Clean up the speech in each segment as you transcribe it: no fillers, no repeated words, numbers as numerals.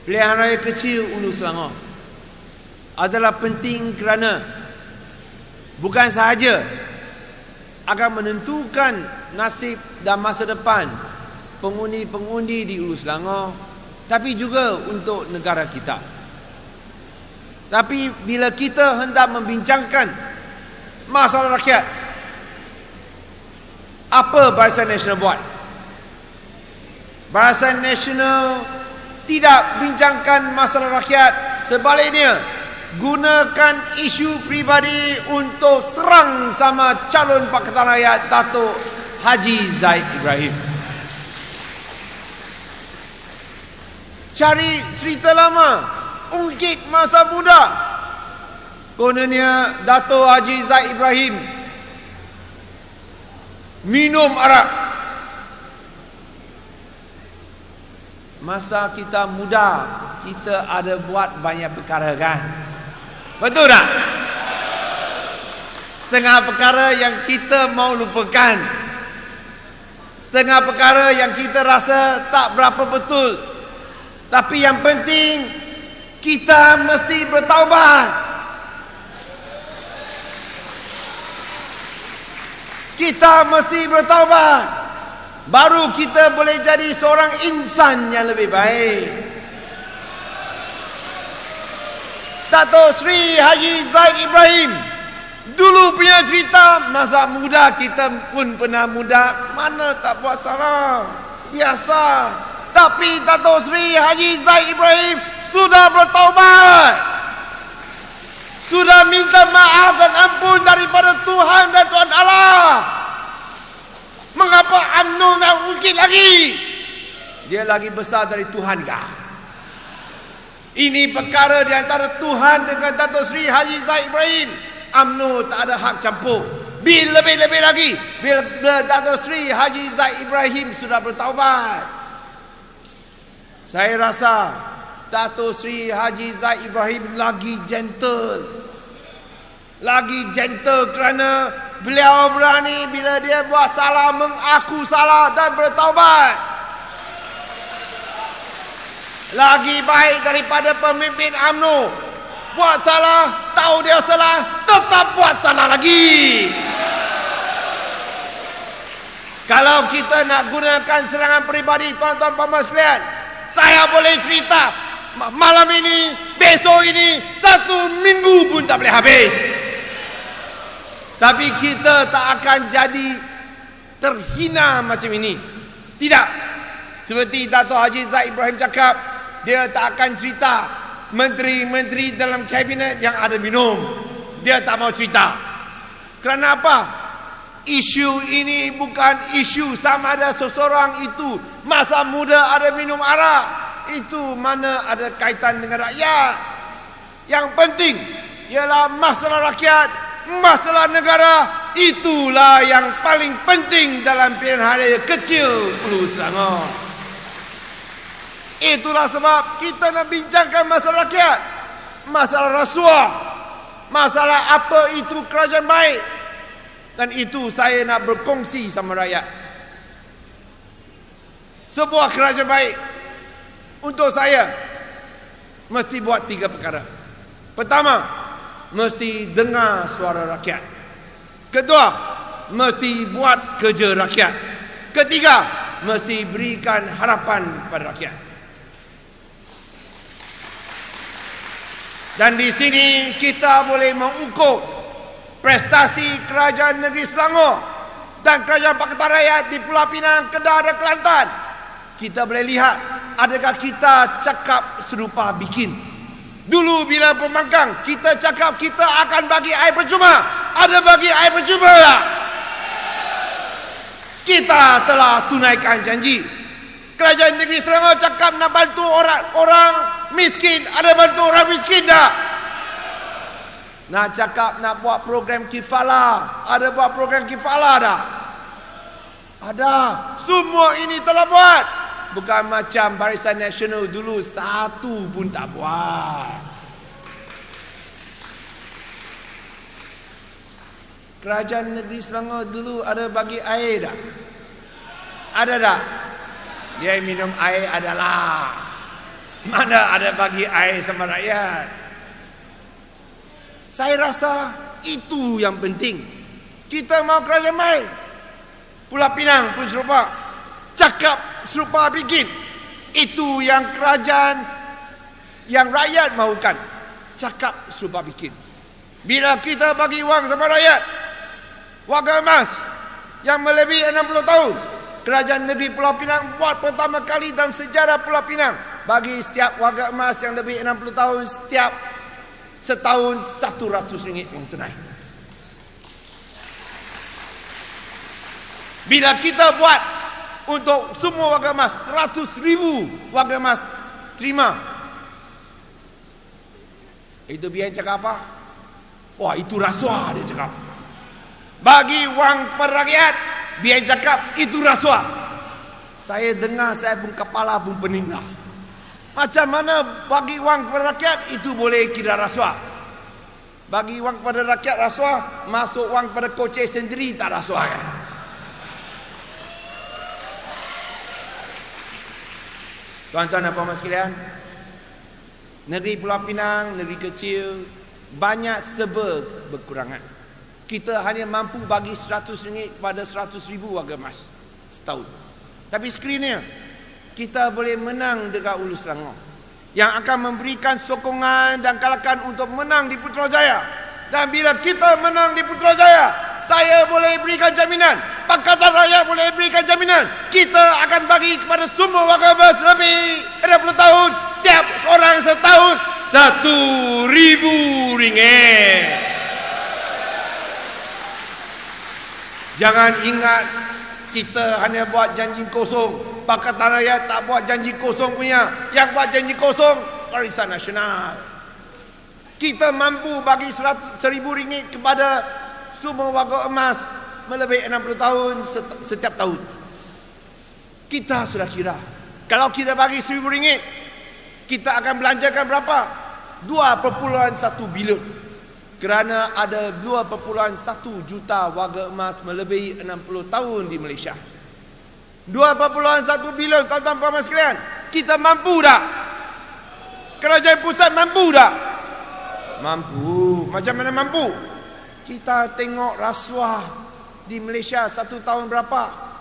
Pilihan raya kecil Ulu Selangor adalah penting kerana bukan sahaja akan menentukan nasib dan masa depan pengundi-pengundi di Ulu Selangor, tapi juga untuk negara kita. Tapi bila kita hendak membincangkan masalah rakyat, apa Barisan Nasional buat? Barisan Nasional tidak bincangkan masalah rakyat, sebaliknya gunakan isu peribadi untuk serang sama calon Pakatan Rakyat Datuk Haji Zahid Ibrahim. Cari cerita lama, ungkit masa muda. Kononnya Datuk Haji Zahid Ibrahim minum arak. Masa kita muda, kita ada buat banyak perkara, kan? Betul tak? Setengah perkara yang kita mau lupakan, setengah perkara yang kita rasa tak berapa betul. Tapi yang penting, kita mesti bertaubat. Kita mesti bertaubat. Baru kita boleh jadi seorang insan yang lebih baik. Datuk Seri Haji Zahid Ibrahim dulu punya cerita, masa muda kita pun pernah muda, mana tak buat salah, biasa. Tapi Datuk Seri Haji Zahid Ibrahim sudah bertaubat, sudah minta maaf dan ampun daripada Tuhan dan Tuhan Allah. Mengapa UMNO nak ungkit lagi? Dia lagi besar dari Tuhan kah? Ini perkara di antara Tuhan dengan Datuk Seri Haji Zahid Ibrahim. UMNO tak ada hak campur. Lebih-lebih lagi bila Datuk Seri Haji Zahid Ibrahim sudah bertaubat. Saya rasa Datuk Seri Haji Zahid Ibrahim lagi gentle. Lagi gentle kerana beliau berani bila dia buat salah mengaku salah dan bertaubat. Lagi baik daripada pemimpin UMNO buat salah, tahu dia salah, tetap buat salah lagi. Kalau kita nak gunakan serangan peribadi, tuan-tuan puan-puan sekalian, saya boleh cerita malam ini, besok ini, 1 minggu pun tak boleh habis. Tapi kita tak akan jadi terhina macam ini. Tidak. Seperti Datuk Haji Zahid Ibrahim cakap, dia tak akan cerita menteri-menteri dalam kabinet yang ada minum. Dia tak mau cerita. Kerana apa? Isu ini bukan isu sama ada seseorang itu masa muda ada minum arak. Itu mana ada kaitan dengan rakyat. Yang penting ialah masalah rakyat, masalah negara. Itulah yang paling penting dalam pilihan raya kecil Ulu Selangor. Itulah sebab kita nak bincangkan masalah rakyat, masalah rasuah, masalah apa itu kerajaan baik. Dan itu saya nak berkongsi sama rakyat. Sebuah kerajaan baik untuk saya mesti buat 3 perkara. Pertama, mesti dengar suara rakyat. Kedua, mesti buat kerja rakyat. Ketiga, mesti berikan harapan kepada rakyat. Dan di sini kita boleh mengukur prestasi kerajaan negeri Selangor dan kerajaan Pakatan Rakyat di Pulau Pinang, Kedah dan Kelantan. Kita boleh lihat adakah kita cakap serupa bikin. Dulu bila pembangkang kita cakap kita akan bagi air percuma. Ada bagi air percuma tak? Kita telah tunaikan janji. Kerajaan negeri Selangor cakap nak bantu orang miskin. Ada bantu orang miskin tak? Nak cakap nak buat program kifalah. Ada buat program kifalah tak? Ada. Semua ini telah buat. Bukan macam Barisan Nasional dulu, 1 pun tak buat. Kerajaan negeri Selangor dulu ada bagi air tak? Ada tak? Dia minum air adalah. Mana ada bagi air sama rakyat. Saya rasa itu yang penting. Kita mau kerajaan baik. Pulau Pinang pun serupa. Cakap serupa bikin. Itu yang kerajaan, yang rakyat mahukan. Cakap serupa bikin. Bila kita bagi wang sama rakyat, warga emas yang melebihi 60 tahun, Kerajaan Negeri Pulau Pinang buat pertama kali dalam sejarah Pulau Pinang, bagi setiap warga emas yang lebih 60 tahun, setiap setahun RM100 wang tunai. Bila kita buat untuk semua warga emas, 100,000 warga emas terima. Itu biar cakap apa? Wah, itu rasuah dia cakap. Bagi wang per rakyat, biar cakap itu rasuah. Saya dengar, saya pun kepala pun pening dah. Macam mana bagi wang per rakyat itu boleh kira rasuah? Bagi wang pada rakyat rasuah, masuk wang pada kocek sendiri tak rasuah kan? Tuan-tuan dan puan-puan sekalian, negeri Pulau Pinang, negeri kecil, banyak serba berkurangan. Kita hanya mampu bagi RM100 kepada 100,000 warga emas setahun. Tapi sekiranya kita boleh menang dekat Hulu Selangor, yang akan memberikan sokongan dan galakan untuk menang di Putrajaya. Dan bila kita menang di Putrajaya, saya boleh berikan jaminan, Pakatan Rakyat boleh berikan jaminan, kita akan bagi kepada semua warga emas lebih 60 tahun, setiap orang setahun RM1,000. Jangan ingat kita hanya buat janji kosong. Pakatan Rakyat tak buat janji kosong punya. Yang buat janji kosong Barisan Nasional. Kita mampu bagi RM1,000 kepada semua warga emas melebihi 60 tahun setiap tahun. Kita sudah kira, kalau kita bagi RM1,000, kita akan belanjakan berapa? 2.1 bilion. Kerana ada 2.1 juta warga emas melebihi 60 tahun di Malaysia. 2.1 bilion, tuan-tuan puan-puan sekalian. Kita mampu tak? Kerajaan pusat mampu tak? Mampu. Macam mana mampu? Kita tengok rasuah di Malaysia 1 tahun berapa?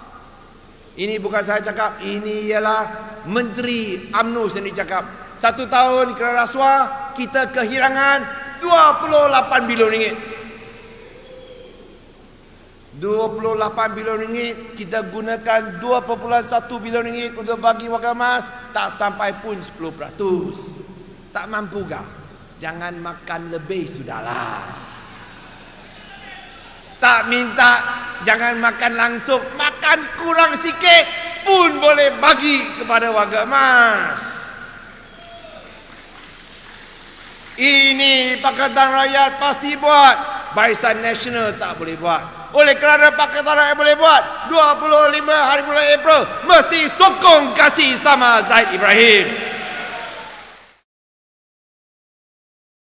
Ini bukan saya cakap, ini ialah Menteri UMNO sendiri cakap. 1 tahun kerana rasuah, kita kehilangan RM28 bilion. 28 bilion ringgit, kita gunakan 2.1 bilion ringgit untuk bagi warga emas, tak sampai pun 10%. Tak mampu kah? Jangan makan lebih sudahlah. Tak minta, jangan makan langsung, makan kurang sikit pun boleh bagi kepada warga emas. Ini Pakatan Rakyat pasti buat, Barisan Nasional tak boleh buat. Oleh kerana Pakatan Rakyat boleh buat, 25 hari bulan April mesti sokong kasih sama Zahid Ibrahim.